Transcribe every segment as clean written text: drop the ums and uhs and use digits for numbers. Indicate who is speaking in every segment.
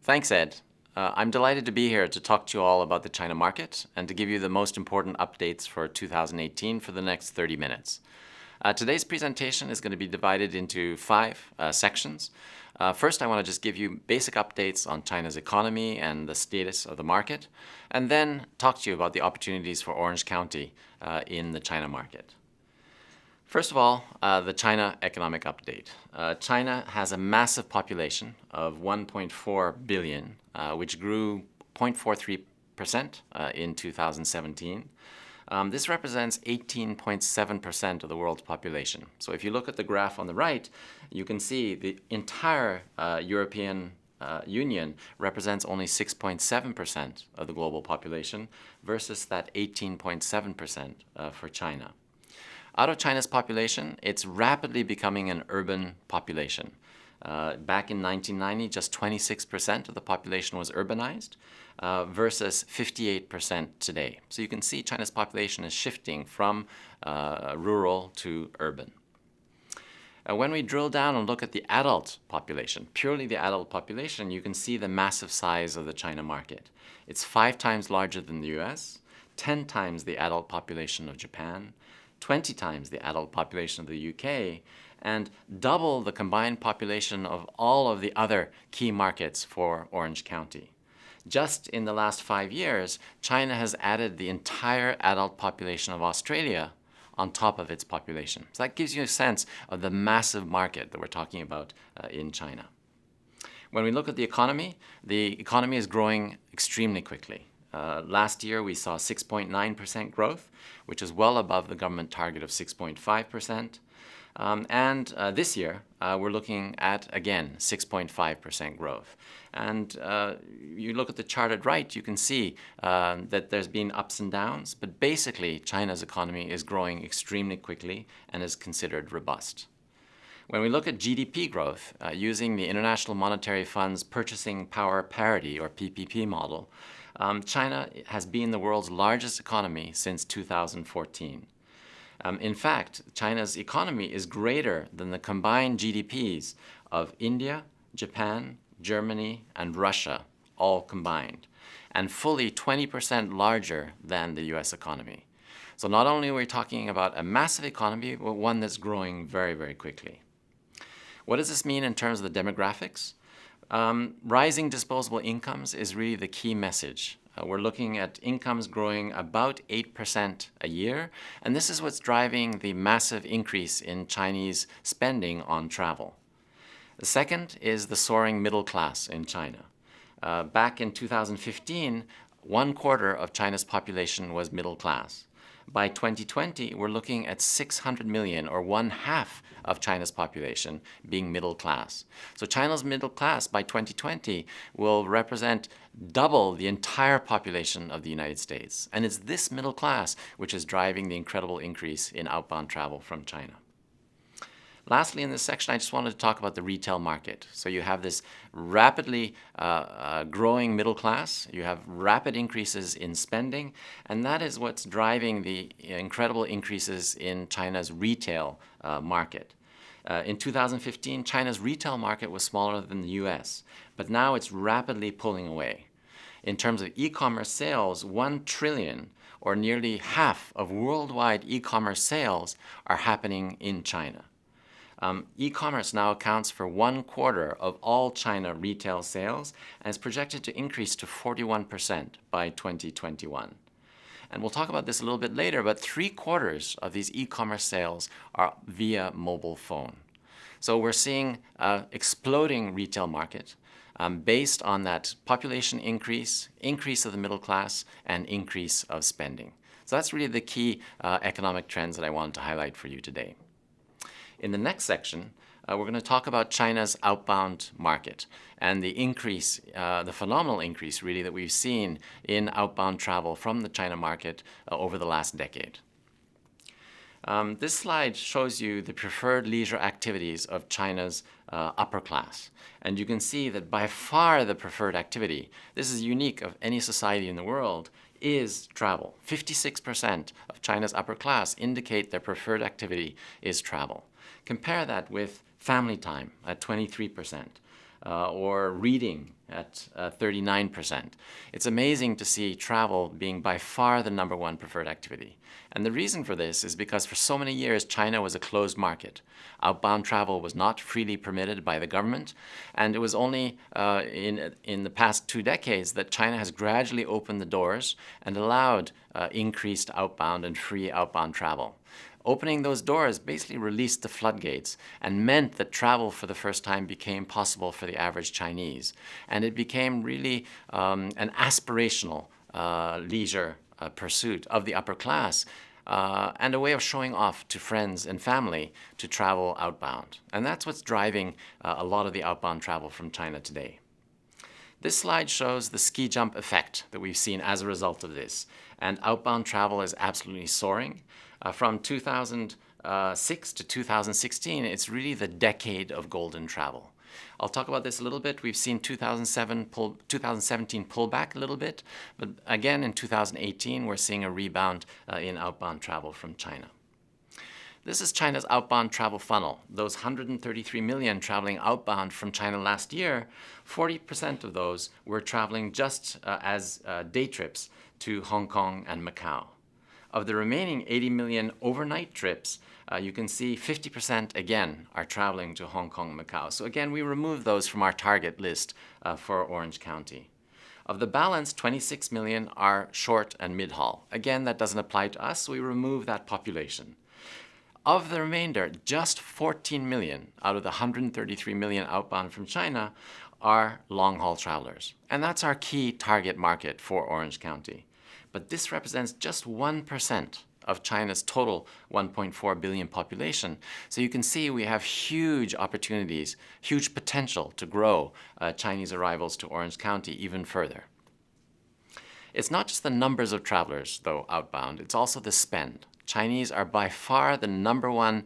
Speaker 1: Thanks, Ed. I'm delighted to be here to talk to you all about the China market and to give you the most important updates for 2018 for the next 30 minutes. Today's presentation is going to be divided into five sections. First, I want to just give you basic updates on China's economy and the status of the market, and then talk to you about the opportunities for Orange County in the China market. First of all, the China economic update. China has a massive population of 1.4 billion, which grew 0.43% in 2017. This represents 18.7% of the world's population. So if you look at the graph on the right, you can see the entire European Union represents only 6.7% of the global population versus that 18.7% for China. Out of China's population, it's rapidly becoming an urban population. Back in 1990, just 26% of the population was urbanized versus 58% today. So you can see China's population is shifting from rural to urban. When we drill down and look at the adult population, purely the adult population, you can see the massive size of the China market. It's 5 times larger than the US, 10 times the adult population of Japan, 20 times the adult population of the UK, and double the combined population of all of the other key markets for Orange County. Just in the last 5 years, China has added the entire adult population of Australia on top of its population. So that gives you a sense of the massive market that we're talking about in China. When we look at the economy is growing extremely quickly. Last year, we saw 6.9% growth, which is well above the government target of 6.5%. And this year, we're looking at, again, 6.5% growth. And you look at the chart at right, you can see that there's been ups and downs, but basically, China's economy is growing extremely quickly and is considered robust. When we look at GDP growth, using the International Monetary Fund's Purchasing Power Parity, or PPP model, China has been the world's largest economy since 2014. In fact, China's economy is greater than the combined GDPs of India, Japan, Germany, and Russia, all combined, and fully 20% larger than the US economy. So not only are we talking about a massive economy, but one that's growing very, very quickly. What does this mean in terms of the demographics? Rising disposable incomes is really the key message. We're looking at incomes growing about 8% a year, and this is what's driving the massive increase in Chinese spending on travel. The second is the soaring middle class in China. Back in 2015, 1/4 of China's population was middle class. By 2020, we're looking at 600 million, or 1/2 of China's population, being middle class. So China's middle class by 2020 will represent double the entire population of the United States. And it's this middle class which is driving the incredible increase in outbound travel from China. Lastly, in this section, I just wanted to talk about the retail market. So you have this rapidly growing middle class, you have rapid increases in spending, and that is what's driving the incredible increases in China's retail market. In 2015, China's retail market was smaller than the US, but now it's rapidly pulling away. In terms of e-commerce sales, 1 trillion, or nearly half of worldwide e-commerce sales, are happening in China. E-commerce now accounts for 1/4 of all China retail sales and is projected to increase to 41% by 2021. And we'll talk about this a little bit later, but 3/4 of these e-commerce sales are via mobile phone. So we're seeing an exploding retail market based on that population increase of the middle class, and increase of spending. So that's really the key economic trends that I wanted to highlight for you today. In the next section, we're going to talk about China's outbound market and the increase, the phenomenal increase really that we've seen in outbound travel from the China market over the last decade. This slide shows you the preferred leisure activities of China's upper class. And you can see that by far the preferred activity, this is unique of any society in the world, is travel. 56% of China's upper class indicate their preferred activity is travel. Compare that with family time at 23%. or reading at 39%. It's amazing to see travel being by far the number one preferred activity. And the reason for this is because for so many years China was a closed market. Outbound travel was not freely permitted by the government, and it was only in the past 2 decades that China has gradually opened the doors and allowed increased outbound and free outbound travel. Opening those doors basically released the floodgates and meant that travel for the first time became possible for the average Chinese. And it became really an aspirational leisure pursuit of the upper class and a way of showing off to friends and family to travel outbound. And that's what's driving a lot of the outbound travel from China today. This slide shows the ski jump effect that we've seen as a result of this. And outbound travel is absolutely soaring. From 2006 to 2016, it's really the decade of golden travel. I'll talk about this a little bit. We've seen 2017 pull back a little bit, but again in 2018 we're seeing a rebound in outbound travel from China. This is China's outbound travel funnel. Those 133 million traveling outbound from China last year, 40% of those were traveling just as day trips to Hong Kong and Macau. Of the remaining 80 million overnight trips, you can see 50% again are traveling to Hong Kong and Macau. So again, we remove those from our target list for Orange County. Of the balance, 26 million are short and mid-haul. Again, that doesn't apply to us, so we remove that population. Of the remainder, just 14 million out of the 133 million outbound from China are long-haul travelers. And that's our key target market for Orange County. But this represents just 1% of China's total 1.4 billion population. So you can see we have huge opportunities, huge potential to grow Chinese arrivals to Orange County even further. It's not just the numbers of travelers, though, outbound, it's also the spend. Chinese are by far the number one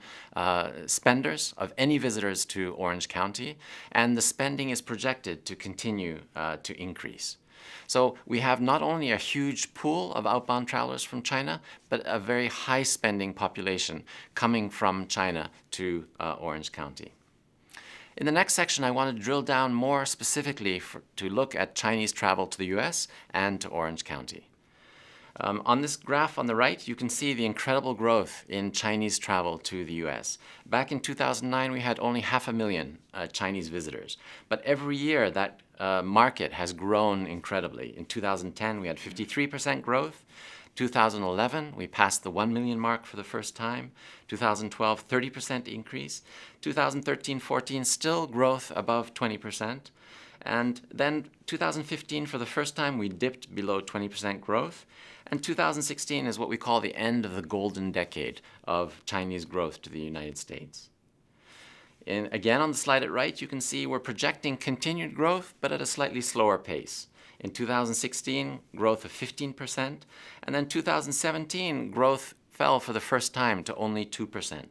Speaker 1: spenders of any visitors to Orange County, and the spending is projected to continue to increase. So we have not only a huge pool of outbound travelers from China, but a very high spending population coming from China to Orange County. In the next section, I want to drill down more specifically to look at Chinese travel to the US and to Orange County. On this graph on the right, you can see the incredible growth in Chinese travel to the US. Back in 2009, we had only 500,000 Chinese visitors. But every year, that market has grown incredibly. In 2010, we had 53% growth. 2011, we passed the 1 million mark for the first time. 2012, 30% increase. 2013-14, still growth above 20%. And then 2015, for the first time, we dipped below 20% growth. And 2016 is what we call the end of the golden decade of Chinese growth to the United States. And again, on the slide at right, you can see we're projecting continued growth, but at a slightly slower pace. In 2016, growth of 15%, and then 2017, growth fell for the first time to only 2%.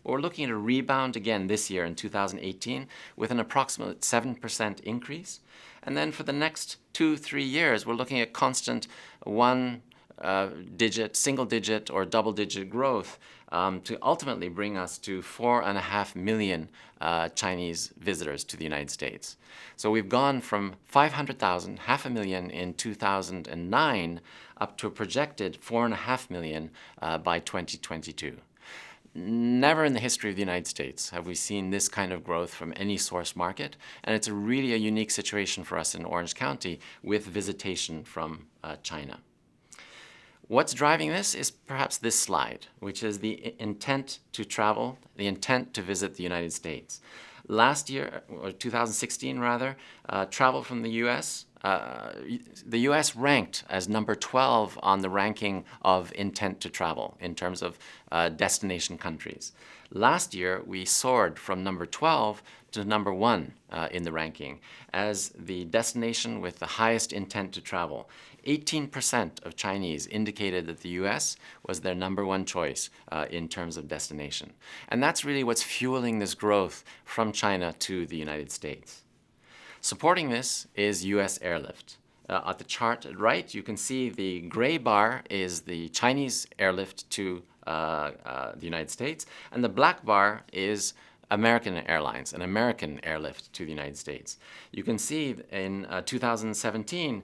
Speaker 1: But we're looking at a rebound again this year in 2018 with an approximate 7% increase. And then for the next 2-3 years, we're looking at constant single-digit or double-digit growth to ultimately bring us to 4.5 million Chinese visitors to the United States. So we've gone from 500,000, 500,000 in 2009, up to a projected 4.5 million by 2022. Never in the history of the United States have we seen this kind of growth from any source market, and it's really a unique situation for us in Orange County with visitation from China. What's driving this is perhaps this slide, which is the intent to travel, the intent to visit the United States. Last year, or 2016 rather, travel from the US ranked as number 12 on the ranking of intent to travel in terms of destination countries. Last year, we soared from number 12 to number 1 in the ranking as the destination with the highest intent to travel. 18% of Chinese indicated that the US was their number 1 choice in terms of destination. And that's really what's fueling this growth from China to the United States. Supporting this is US airlift. At the chart at right, you can see the gray bar is the Chinese airlift to the United States, and the black bar is American Airlines, an American airlift to the United States. You can see in 2017,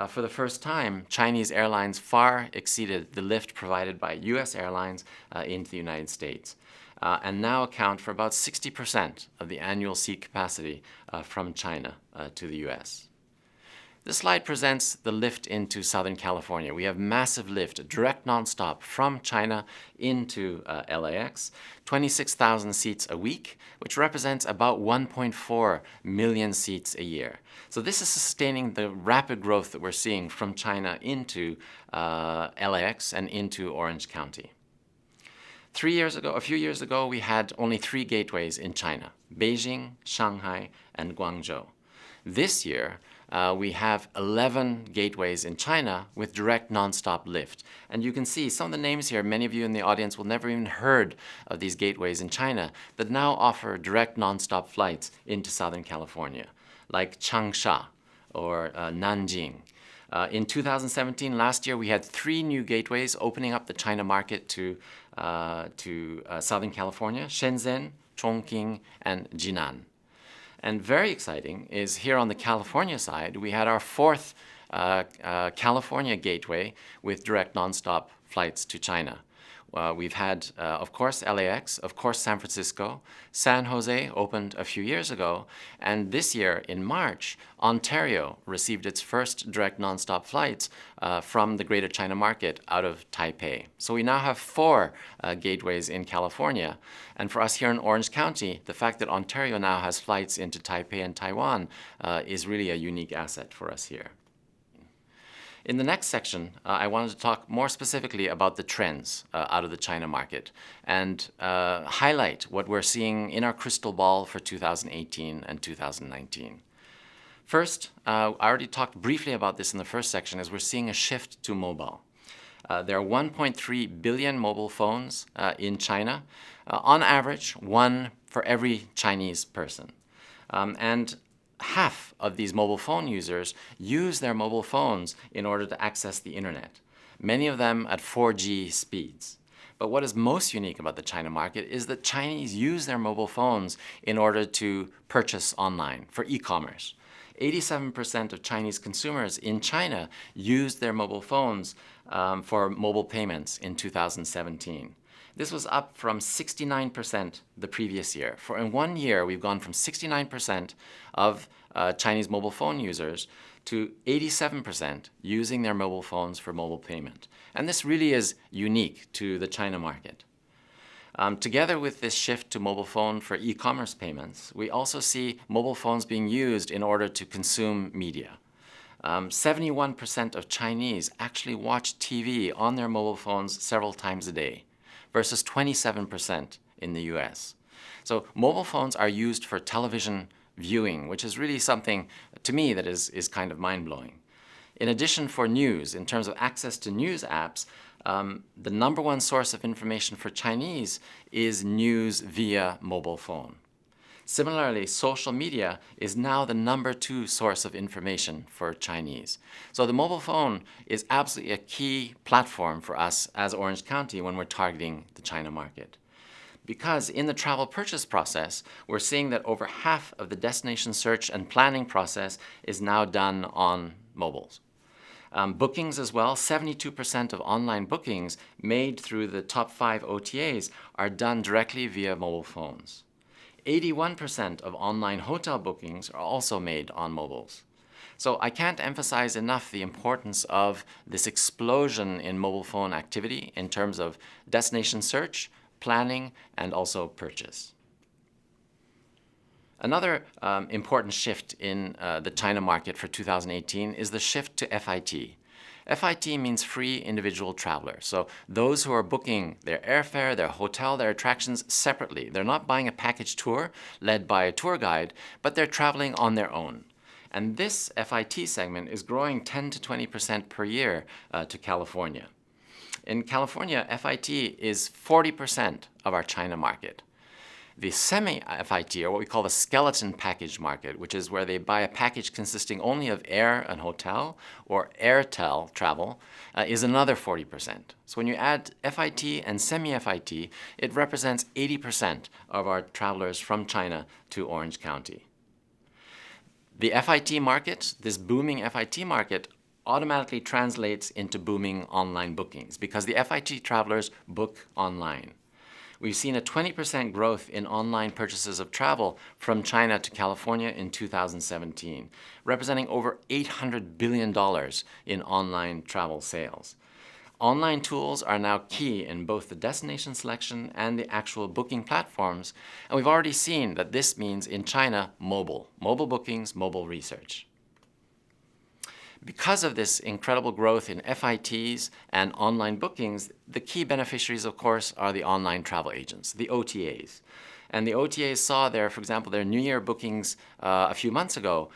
Speaker 1: for the first time, Chinese airlines far exceeded the lift provided by US airlines into the United States, and now account for about 60% of the annual seat capacity from China to the US. This slide presents the lift into Southern California. We have massive lift, direct nonstop from China into LAX, 26,000 seats a week, which represents about 1.4 million seats a year. So this is sustaining the rapid growth that we're seeing from China into LAX and into Orange County. A few years ago, we had only 3 gateways in China: Beijing, Shanghai, and Guangzhou. This year, we have 11 gateways in China with direct nonstop lift. And you can see some of the names here, many of you in the audience will never even heard of these gateways in China that now offer direct nonstop flights into Southern California, like Changsha or Nanjing. In 2017, last year, we had 3 new gateways opening up the China market to Southern California: Shenzhen, Chongqing, and Jinan. And very exciting is here on the California side, we had our 4th California gateway with direct nonstop flights to China. We've had, of course, LAX, of course, San Francisco. San Jose opened a few years ago, and this year, in March, Ontario received its first direct nonstop flights from the Greater China market out of Taipei. So we now have 4 gateways in California, and for us here in Orange County, the fact that Ontario now has flights into Taipei and Taiwan is really a unique asset for us here. In the next section, I wanted to talk more specifically about the trends out of the China market and highlight what we're seeing in our crystal ball for 2018 and 2019. First, I already talked briefly about this in the first section, as we're seeing a shift to mobile. There are 1.3 billion mobile phones in China, on average, 1 for every Chinese person. And half of these mobile phone users use their mobile phones in order to access the internet, many of them at 4G speeds. But what is most unique about the China market is that Chinese use their mobile phones in order to purchase online, for e-commerce. 87% of Chinese consumers in China used their mobile phones for mobile payments in 2017. This was up from 69% the previous year. In 1 year, we've gone from 69% of Chinese mobile phone users to 87% using their mobile phones for mobile payment. And this really is unique to the China market. Together with this shift to mobile phone for e-commerce payments, we also see mobile phones being used in order to consume media. 71% of Chinese actually watch TV on their mobile phones several times a day, versus 27% in the US. So mobile phones are used for television viewing, which is really something, to me, that is kind of mind-blowing. In addition, for news, in terms of access to news apps, the #1 source of information for Chinese is news via mobile phone. Similarly, social media is now the #2 source of information for Chinese. So the mobile phone is absolutely a key platform for us as Orange County when we're targeting the China market. Because in the travel purchase process, we're seeing that over half of the destination search and planning process is now done on mobiles. Bookings as well, 72% of online bookings made through the top 5 OTAs are done directly via mobile phones. 81% of online hotel bookings are also made on mobiles. So I can't emphasize enough the importance of this explosion in mobile phone activity in terms of destination search, planning, and also purchase. Another important shift in the China market for 2018 is the shift to FIT. FIT means free individual traveler. So those who are booking their airfare, their hotel, their attractions separately. They're not buying a package tour led by a tour guide, but they're traveling on their own. And this FIT segment is growing 10 to 20% per year to California. In California, FIT is 40% of our China market. The semi-FIT, or what we call the skeleton package market, which is where they buy a package consisting only of air and hotel or airtel travel, is another 40%. So when you add FIT and semi-FIT, it represents 80% of our travelers from China to Orange County. The FIT market, this booming FIT market, automatically translates into booming online bookings because the FIT travelers book online. We've seen a 20% growth in online purchases of travel from China to California in 2017, representing over $800 billion in online travel sales. Online tools are now key in both the destination selection and the actual booking platforms, and we've already seen that this means in China, mobile bookings, mobile research. Because of this incredible growth in FITs and online bookings, the key beneficiaries, of course, are the online travel agents, the OTAs. And the OTAs saw for example, their New Year bookings a few months ago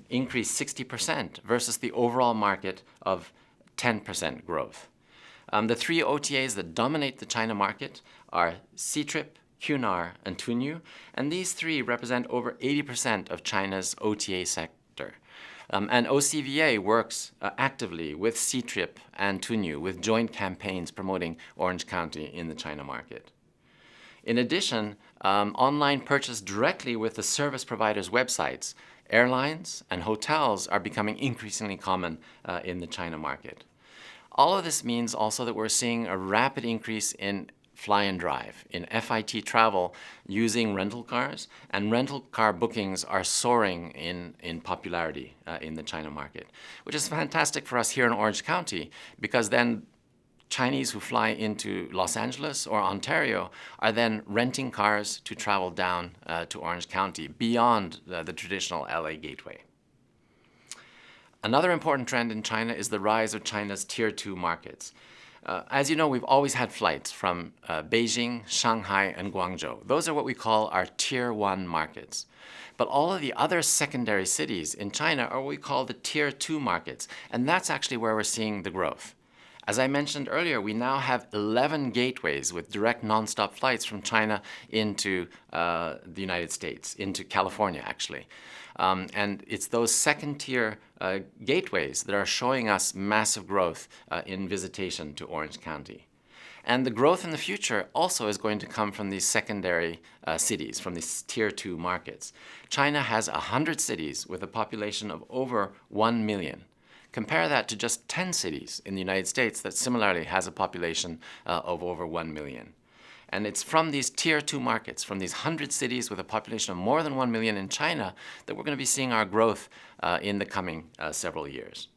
Speaker 1: increased 60% versus the overall market of 10% growth. The three OTAs that dominate the China market are Ctrip, Qunar, and Tuniu, and these three represent over 80% of China's OTA sector. And OCVA works actively with Ctrip and Tuniu with joint campaigns promoting Orange County in the China market. In addition, online purchase directly with the service providers' websites, airlines and hotels are becoming increasingly common in the China market. All of this means also that we're seeing a rapid increase in fly and drive, in FIT travel using rental cars, and rental car bookings are soaring in popularity in the China market, which is fantastic for us here in Orange County because then Chinese who fly into Los Angeles or Ontario are then renting cars to travel down to Orange County beyond the traditional LA gateway. Another important trend in China is the rise of China's Tier 2 markets. As you know, we've always had flights from Beijing, Shanghai, and Guangzhou. Those are what we call our Tier 1 markets. But all of the other secondary cities in China are what we call the Tier 2 markets, and that's actually where we're seeing the growth. As I mentioned earlier, we now have 11 gateways with direct nonstop flights from China into the United States, into California actually. And it's those second-tier gateways that are showing us massive growth in visitation to Orange County. And the growth in the future also is going to come from these secondary cities, from these Tier 2 markets. China has 100 cities with a population of over 1 million. Compare that to just 10 cities in the United States that similarly has a population of over 1 million. And it's from these Tier 2 markets, from these 100 cities with a population of more than 1 million in China, that we're going to be seeing our growth in the coming several years.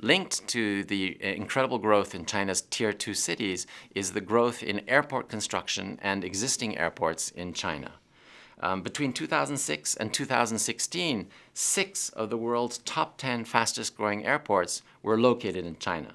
Speaker 1: Linked to the incredible growth in China's Tier 2 cities is the growth in airport construction and existing airports in China. Between 2006 and 2016, 6 of the world's top 10 fastest growing airports were located in China.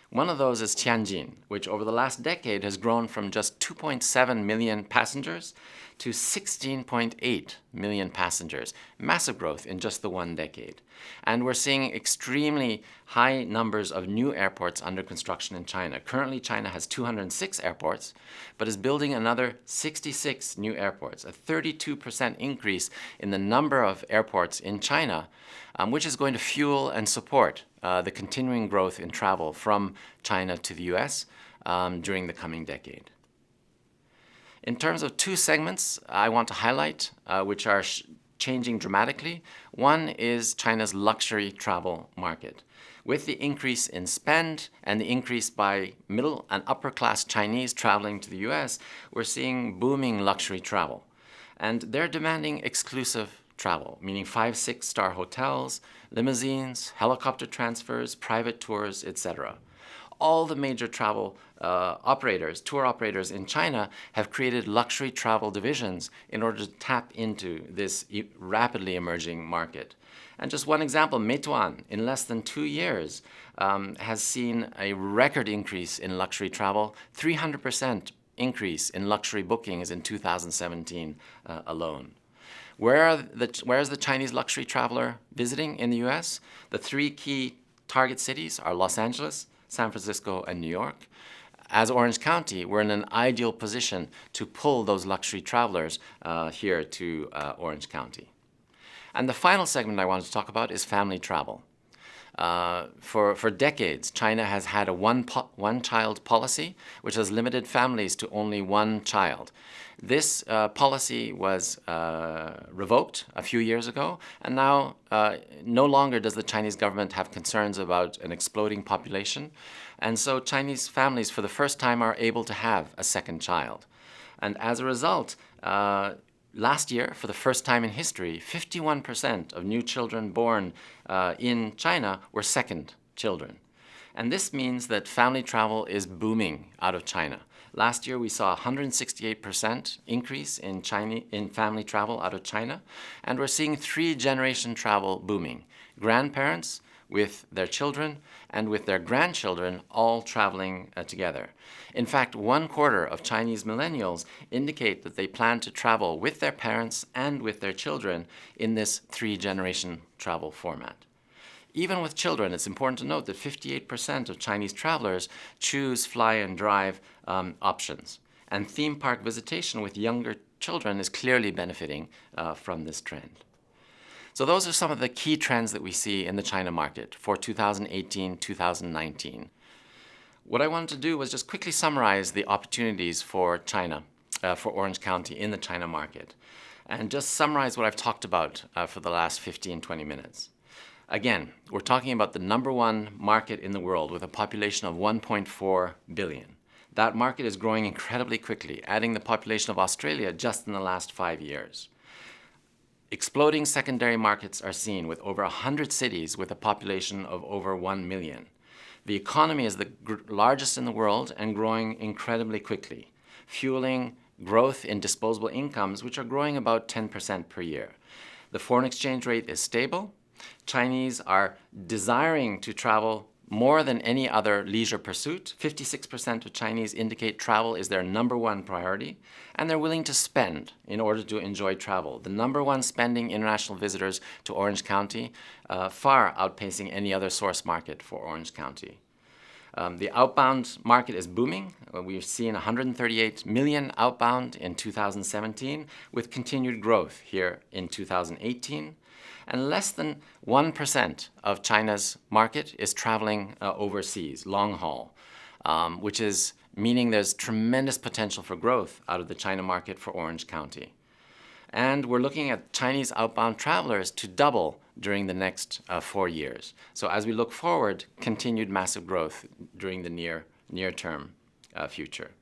Speaker 1: One of those is Tianjin, which over the last decade has grown from just 2.7 million passengers to 16.8 million passengers. Massive growth in just the one decade. And we're seeing extremely high numbers of new airports under construction in China. Currently, China has 206 airports, but is building another 66 new airports, a 32% increase in the number of airports in China, which is going to fuel and support the continuing growth in travel from China to the US during the coming decade. In terms of two segments I want to highlight, which are changing dramatically. One is China's luxury travel market. With the increase in spend and the increase by middle and upper class Chinese traveling to the US, we're seeing booming luxury travel. And they're demanding exclusive travel, meaning 5-6-star hotels, limousines, helicopter transfers, private tours, etc. All the major travel tour operators in China have created luxury travel divisions in order to tap into this rapidly emerging market. And just one example, Meituan, in less than 2 years, has seen a record increase in luxury travel, 300% increase in luxury bookings in 2017 alone. Where is the Chinese luxury traveler visiting in the US? The 3 key target cities are Los Angeles, San Francisco, and New York. as Orange County, we're in an ideal position to pull those luxury travelers here to Orange County. And the final segment I want to talk about is family travel. For decades, China has had a one-child policy, which has limited families to only one child. This policy was revoked a few years ago, and now no longer does the Chinese government have concerns about an exploding population. And so Chinese families, for the first time, are able to have a second child. And as a result, last year, for the first time in history, 51% of new children born in China were second children. And this means that family travel is booming out of China. Last year, we saw a 168% increase in family travel out of China, and we're seeing three-generation travel booming. Grandparents with their children and with their grandchildren all traveling together. In fact, 1/4 of Chinese millennials indicate that they plan to travel with their parents and with their children in this three-generation travel format. Even with children, it's important to note that 58% of Chinese travelers choose fly and drive options. And theme park visitation with younger children is clearly benefiting from this trend. So those are some of the key trends that we see in the China market for 2018-2019. What I wanted to do was just quickly summarize the opportunities for China, for Orange County in the China market, and just summarize what I've talked about for the last 15-20 minutes. Again, we're talking about the #1 market in the world with a population of 1.4 billion. That market is growing incredibly quickly, adding the population of Australia just in the last 5 years. Exploding secondary markets are seen with over 100 cities with a population of over 1 million. The economy is the largest in the world and growing incredibly quickly, fueling growth in disposable incomes, which are growing about 10% per year. The foreign exchange rate is stable. Chinese are desiring to travel more than any other leisure pursuit. 56% of Chinese indicate travel is their #1 priority, and they're willing to spend in order to enjoy travel. The #1 spending international visitors to Orange County, far outpacing any other source market for Orange County. The outbound market is booming. We've seen 138 million outbound in 2017, with continued growth here in 2018. And less than 1% of China's market is traveling overseas, long haul, which is meaning there's tremendous potential for growth out of the China market for Orange County. And we're looking at Chinese outbound travelers to double during the next 4 years. So as we look forward, continued massive growth during the near-term future.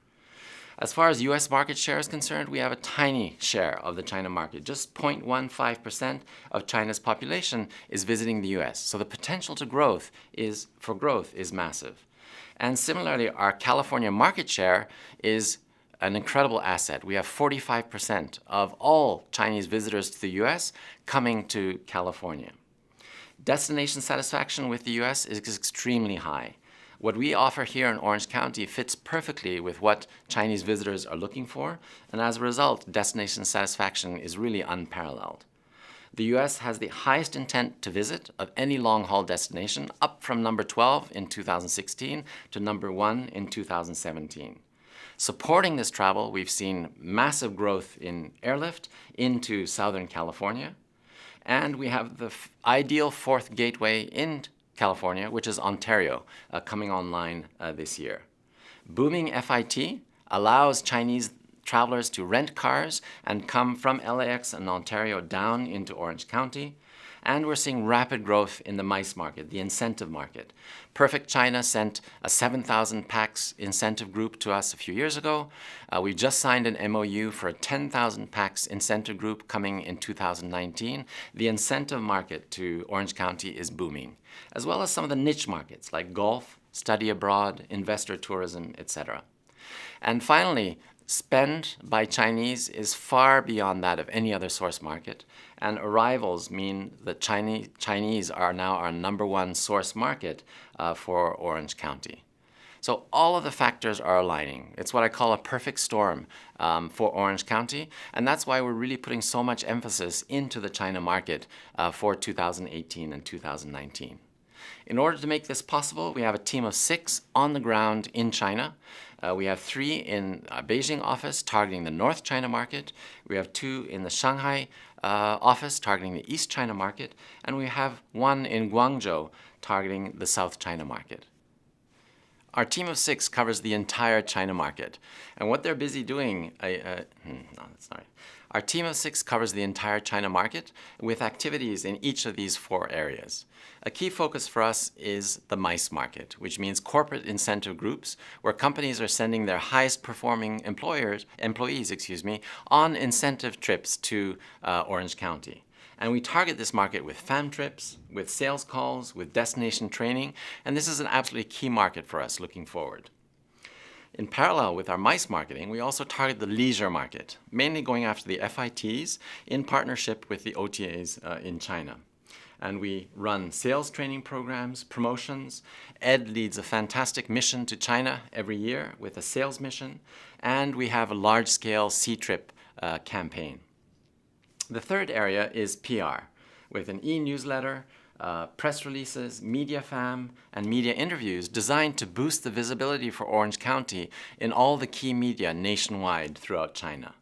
Speaker 1: As far as U.S. market share is concerned, we have a tiny share of the China market. Just 0.15% of China's population is visiting the U.S. So the potential for growth is massive. And similarly, our California market share is an incredible asset. We have 45% of all Chinese visitors to the U.S. coming to California. Destination satisfaction with the U.S. is extremely high. What we offer here in Orange County fits perfectly with what Chinese visitors are looking for, and as a result, destination satisfaction is really unparalleled. The U.S. has the highest intent to visit of any long-haul destination, up from number 12 in 2016 to number 1 in 2017. Supporting this travel, we've seen massive growth in airlift into Southern California, and we have the ideal fourth gateway in California, which is Ontario, coming online this year. Booming FIT allows Chinese travelers to rent cars and come from LAX and Ontario down into Orange County. And we're seeing rapid growth in the MICE market, the incentive market. Perfect China sent a 7,000 pax incentive group to us a few years ago. We just signed an MOU for a 10,000 pax incentive group coming in 2019. The incentive market to Orange County is booming, as well as some of the niche markets like golf, study abroad, investor tourism, etc. And finally, spend by Chinese is far beyond that of any other source market, and arrivals mean that Chinese are now our #1 source market for Orange County. So all of the factors are aligning. It's what I call a perfect storm for Orange County, and that's why we're really putting so much emphasis into the China market for 2018 and 2019. In order to make this possible, we have a team of 6 on the ground in China. We have 3 in our Beijing office targeting the North China market. We have 2 in the Shanghai office targeting the East China market. And we have 1 in Guangzhou targeting the South China market. Our team of 6 covers the entire China market. And what they're busy doing, Our team of 6 covers the entire China market with activities in each of these 4 areas. A key focus for us is the MICE market, which means corporate incentive groups, where companies are sending their highest performing employees on incentive trips to Orange County. And we target this market with fan trips, with sales calls, with destination training, and this is an absolutely key market for us looking forward. In parallel with our MICE marketing, we also target the leisure market, mainly going after the FITs in partnership with the OTAs in China. And we run sales training programs, promotions. Ed leads a fantastic mission to China every year with a sales mission, and we have a large-scale C-Trip campaign. The third area is PR, with an e-newsletter, press releases, media fam, and media interviews designed to boost the visibility for Orange County in all the key media nationwide throughout China.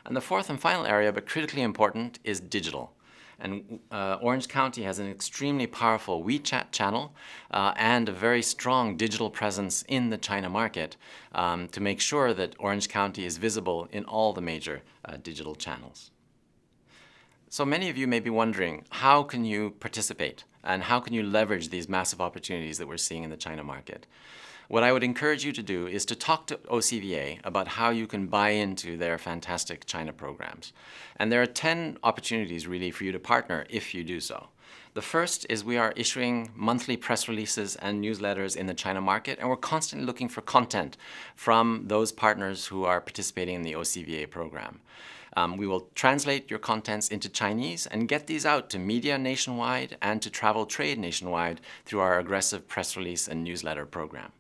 Speaker 1: And the fourth and final area, but critically important, is digital. And Orange County has an extremely powerful WeChat channel and a very strong digital presence in the China market to make sure that Orange County is visible in all the major digital channels. So many of you may be wondering, how can you participate and how can you leverage these massive opportunities that we're seeing in the China market? What I would encourage you to do is to talk to OCVA about how you can buy into their fantastic China programs. And there are 10 opportunities really for you to partner if you do so. The first is we are issuing monthly press releases and newsletters in the China market, and we're constantly looking for content from those partners who are participating in the OCVA program. We will translate your contents into Chinese and get these out to media nationwide and to travel trade nationwide through our aggressive press release and newsletter program.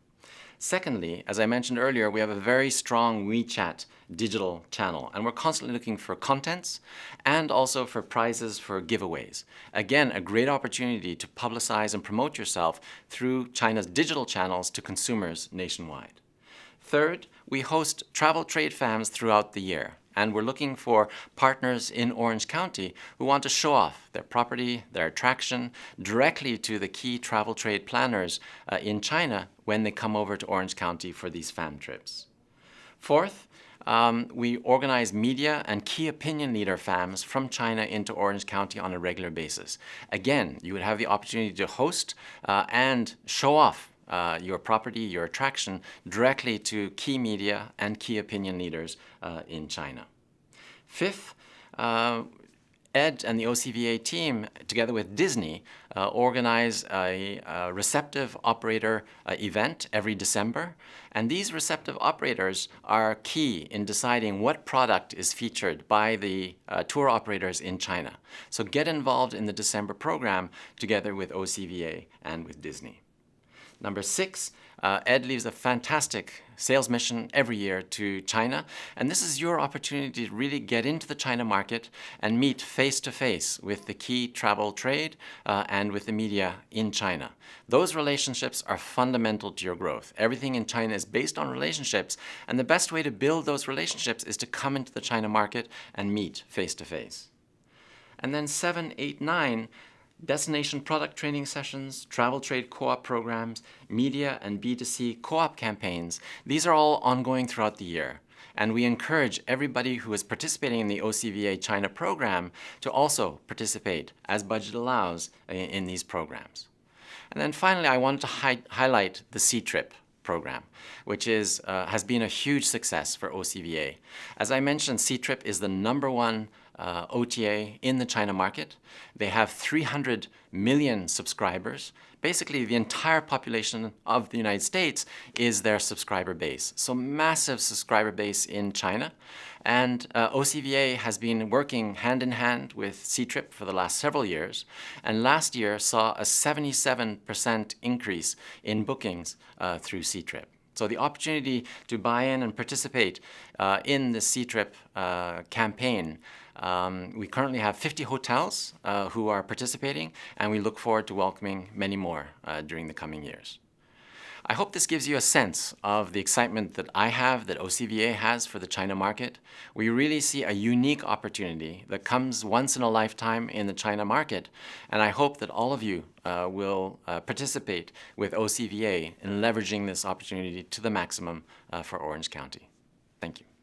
Speaker 1: Secondly, as I mentioned earlier, we have a very strong WeChat digital channel, and we're constantly looking for contents and also for prizes for giveaways. Again, a great opportunity to publicize and promote yourself through China's digital channels to consumers nationwide. Third, we host travel trade fams throughout the year. And we're looking for partners in Orange County who want to show off their property, their attraction, directly to the key travel trade planners in China when they come over to Orange County for these fam trips. Fourth, we organize media and key opinion leader fams from China into Orange County on a regular basis. Again, you would have the opportunity to host and show off your property, your attraction, directly to key media and key opinion leaders in China. Fifth, Ed and the OCVA team, together with Disney, organize a receptive operator event every December. And these receptive operators are key in deciding what product is featured by the tour operators in China. So get involved in the December program together with OCVA and with Disney. Number 6, Ed leaves a fantastic sales mission every year to China, and this is your opportunity to really get into the China market and meet face-to-face with the key travel trade and with the media in China. Those relationships are fundamental to your growth. Everything in China is based on relationships, and the best way to build those relationships is to come into the China market and meet face-to-face. And then 7, 8, 9, destination product training sessions, travel trade co-op programs, media and B2C co-op campaigns. These are all ongoing throughout the year. And we encourage everybody who is participating in the OCVA China program to also participate, as budget allows, in these programs. And then finally, I wanted to highlight the C-Trip program, which has been a huge success for OCVA. As I mentioned, C-Trip is the #1 OTA in the China market. They have 300 million subscribers. Basically, the entire population of the United States is their subscriber base. So massive subscriber base in China. And OCVA has been working hand in hand with C-Trip for the last several years. And last year saw a 77% increase in bookings through C-Trip. So the opportunity to buy in and participate in the C-Trip campaign, we currently have 50 hotels who are participating, and we look forward to welcoming many more during the coming years. I hope this gives you a sense of the excitement that I have, that OCVA has for the China market. We really see a unique opportunity that comes once in a lifetime in the China market, and I hope that all of you will participate with OCVA in leveraging this opportunity to the maximum for Orange County. Thank you.